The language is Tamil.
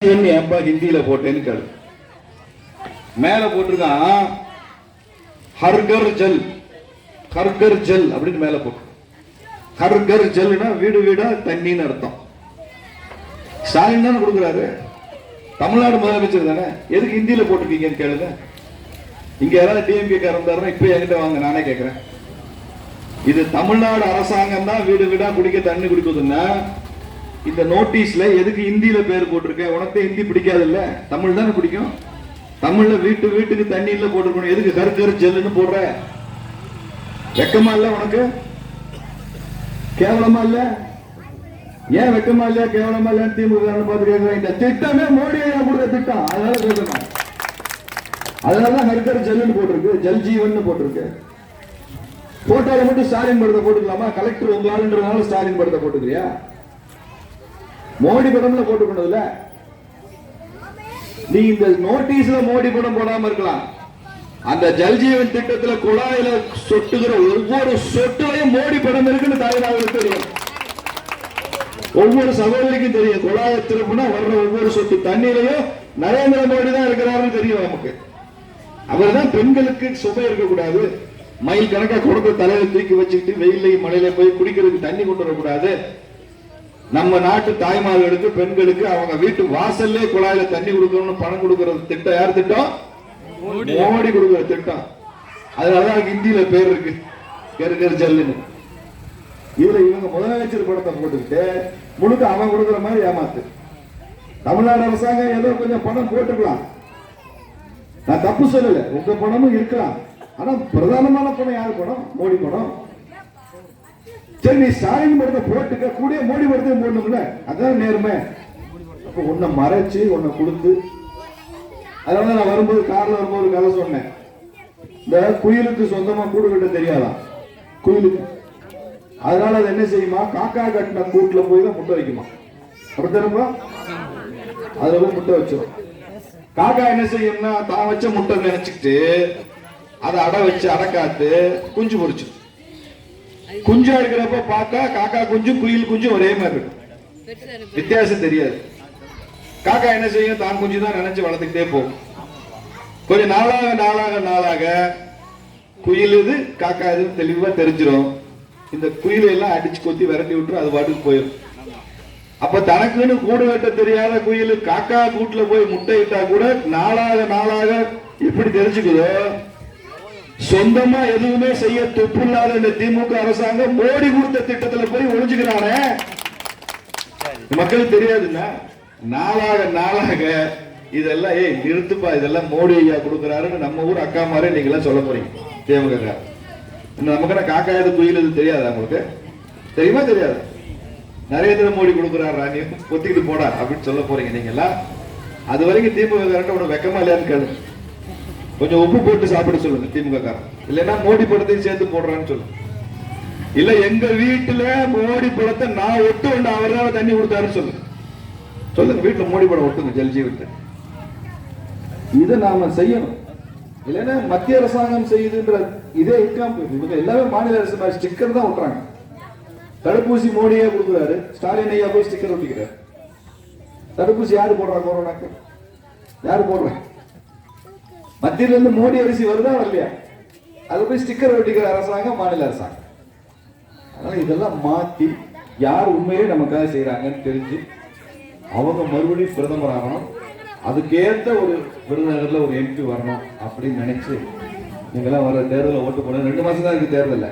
ஏன்பா ஹிந்தியில போட்டேன்னு கேளு. மேல போட்டிருக்கான் ஹர்கர் ஜல், ஹர்கர் ஜல் அப்படின்னு மேல போட்டு. ஹர்கர் ஜல்னா வீடு வீடா தண்ணின்னு அர்த்தம். ஸ்டாலின் தானே கொடுக்குறாரு, தமிழ்நாடு முதலமைச்சர் தானே, எதுக்கு ஹிந்தியில போட்டிருக்கீங்கன்னு கேளுங்க. இங்க யாராவது டிஎம்கே இருந்தாருன்னா இப்ப என்கிட்ட வாங்க, நானே கேட்கிறேன். இது தமிழ்நாடு அரசாங்கம் தான் வீடு வீடா குடிக்க தண்ணி குடிக்குதுன்னா இந்த நோட்டீஸ்ல எதுக்கு ஹிந்தியில பேர் போட்டிருக்க? உனக்கு ஹிந்தி பிடிக்காது இல்ல, தமிழ் தானே பிடிக்கும். தமிழ்ல வீட்டு வீட்டுக்கு தண்ணி இல்ல போட்டிருக்கணும், எதுக்கு கருக்கரு ஜெல்லுன்னு போடுற? வெக்கமா இல்ல உனக்கு? கேவலமா இல்ல? ஏன் வெக்கமா இல்ல கேவலமா இல்ல? திமுக பார்த்து கேட்கிறேன். இந்த திட்டமே மோடி கொடுத்த திட்டம், அதனால கேட்கணும். அதனாலதான் கருக்கரு ஜெல்லுன்னு போட்டிருக்கு, ஜல் ஜீவன் போட்டிருக்கு. போட்டோல மட்டும் ஸ்டாலின் படத்தை போட்டுக்கலாமா? கலெக்டர் உங்க ஆளுன்றதுனால ஸ்டாலின் படத்தை போட்டுக்கிறியா? மோடி படம்ல போட்டுக்கணும்ல. நீ இந்த நோட்டீஸ்ல மோடி படம் போடாம இருக்கலாம், அந்த ஜல்ஜீவன் திட்டத்துல குழாயில சொட்டுகிற ஒவ்வொரு சொட்டுலையும் மோடி படம் இருக்குன்னு தலைவர்களுக்கு தெரியும், ஒவ்வொரு சகோதரிக்கும் தெரியும். குழாயை திருப்பினா வர்ற ஒவ்வொரு சொட்டு தண்ணியிலையும் நரேந்திர மோடி தான் இருக்கிறாருன்னு தெரியும் நமக்கு. அவர் தான் பெண்களுக்கு சுமை இருக்கக்கூடாது, மைல் கணக்கா கொடுத்த தலையில தூக்கி வச்சுக்கிட்டு வெயிலையும் மழையில போய் குடிக்கிறதுக்கு தண்ணி கொண்டு வரக்கூடாது. நம்ம நாட்டு தாய்மார்களுக்கு பெண்களுக்கு அவங்க வீட்டு வாசல்லே குழாயில தண்ணி கொடுக்கணும்னு பணம் கொடுக்கறது திட்டம் யார் திட்டம்? மோடி கொடுக்கிற திட்டம். அதனாலதான் ஹிந்தியில பேர் இருக்கு கருகர் ஜல்லுன்னு. இதுல இவங்க முதலமைச்சர் படத்தை போட்டுக்கிட்டு முழுக்க அவன் கொடுக்கிற மாதிரி ஏமாத்து. தமிழ்நாடு அரசாங்கம் ஏதோ கொஞ்சம் பணம் போட்டுக்கலாம், நான் தப்பு சொல்லல, உங்க பணமும் இருக்கலாம். ஆனா பிரதானமான பணம் யாரு பணம்? மோடி பணம். சரி, நீ ஸ்டாலின் படத்தை போட்டுக்க, கூட மோடி படத்தை போடணும்ல, அதான் நேர்மை. அப்ப உன்னை மறைச்சு உன்னை கொடுத்து, அதனால நான் வரும்போது கார்ல வரும்போது கதை சொன்னேன். இந்த குயிலுக்கு சொந்தமா கூடு கட்ட தெரியாதான் குயிலுக்கு, அதனால அது என்ன செய்யுமா? காக்கா கட்டின கூட்டுல போய் தான் முட்டை வைக்குமா. அப்படி திரும்ப அதுல போய் முட்டை வச்சிடும். காக்கா என்ன செய்யும்னா தான் வச்ச முட்டை நினைச்சுக்கிட்டு அதை அடை வச்சு அடக்காத்து குஞ்சு பொறிச்சு. குஞ்சா இருக்கிறப்ப பார்த்தா காக்கா குஞ்சும் குயில் குஞ்சும் ஒரே மாதிரி இருக்கும், வித்தியாசம் தெரியாது. காக்கா என்ன செய்யும்? தான் குஞ்சு தான் நினைச்சு வளர்த்துக்கிட்டே போகும். கொஞ்சம் நாளாக நாளாக நாளாக குயில் இது காக்கா இது தெளிவா தெரிஞ்சிடும். இந்த குயிலை எல்லாம் அடிச்சு கொத்தி விரட்டி விட்டு அது பாட்டுக்கு போயிடும். அப்ப தனக்குன்னு கூடு வெட்ட தெரியாத குயில் காக்கா கூட்டுல போய் முட்டை இட்டா கூட நாளாக நாளாக எப்படி தெரிஞ்சுக்குதோ, சொந்தமா எதுவுமே செய்ய துப்பு இல்லாத இந்த திமுக அரசாங்கம் மோடி கொடுத்த திட்டத்துல போய் ஒழிஞ்சுக்கிறானே, மக்களுக்கு தெரியாதுன்னா நாளாக நாளாக இதெல்லாம் நிறுத்துப்பா, இதெல்லாம் மோடி ஐயா கொடுக்கிறாருன்னு நம்ம ஊர் அக்கா மாதிரி நீங்க எல்லாம் சொல்ல போறீங்க. திமுக நமக்கு காக்கா எது குயில் எது தெரியாதா? உங்களுக்கு தெரியுமா? தெரியாது. நரேந்திர மோடி கொடுக்கிறாரா, நீ கொத்திக்கிட்டு போடா அப்படின்னு சொல்ல போறீங்க நீங்க எல்லாம். அது வரைக்கும் திமுக வெக்கமா இல்லையான்னு கேளு. கொஞ்சம் உப்பு போட்டு சாப்பிட சொல்லுங்க திமுக காரன், இல்லைன்னா மோடி படத்தையும் சேர்த்து போடுறான்னு சொல்லு. இல்ல எங்க வீட்டுல மோடி படத்தை நான் ஒட்டு ஒண்ணு அவரால் தண்ணி கொடுத்தாருன்னு சொல்லு. சொல்லுங்க, வீட்டுல மோடி படம் ஒட்டுங்க ஜல்ஜீவன். இதை நாம செய்யணும். இல்லைன்னா மத்திய அரசாங்கம் செய்யுதுன்ற இதே இருக்காம இவங்க எல்லாமே மாநில அரசு ஸ்டிக்கர் தான் ஒட்டுறாங்க. தடுப்பூசி மோடியே கொடுக்குறாரு, ஸ்டாலின் ஐயா போய் ஸ்டிக்கர் ஒட்டிக்கிறார். தடுப்பூசி யாரு போடுறா? கொரோனாக்கு யாரு போடுற? மத்தியில இருந்து மோடி அரிசி வருதா வரலையா? அது போய் ஸ்டிக்கர் ஒட்டிக்கிற அரசாங்கம் மாநில அரசாங்கம். அதனால இதெல்லாம் மாத்தி யார் உண்மையே நமக்காக செய்யறாங்கன்னு தெரிஞ்சு அவங்க மறுபடியும் பிரதமர் ஆகணும், அதுக்கேற்ற ஒரு விருதுநகர்ல ஒரு எம்பி வரணும் அப்படின்னு நினைச்சு நீங்கெல்லாம் வர தேர்தலில் ஓட்டு போட 2 மாசம் தான் இருக்கு தேர்தல்.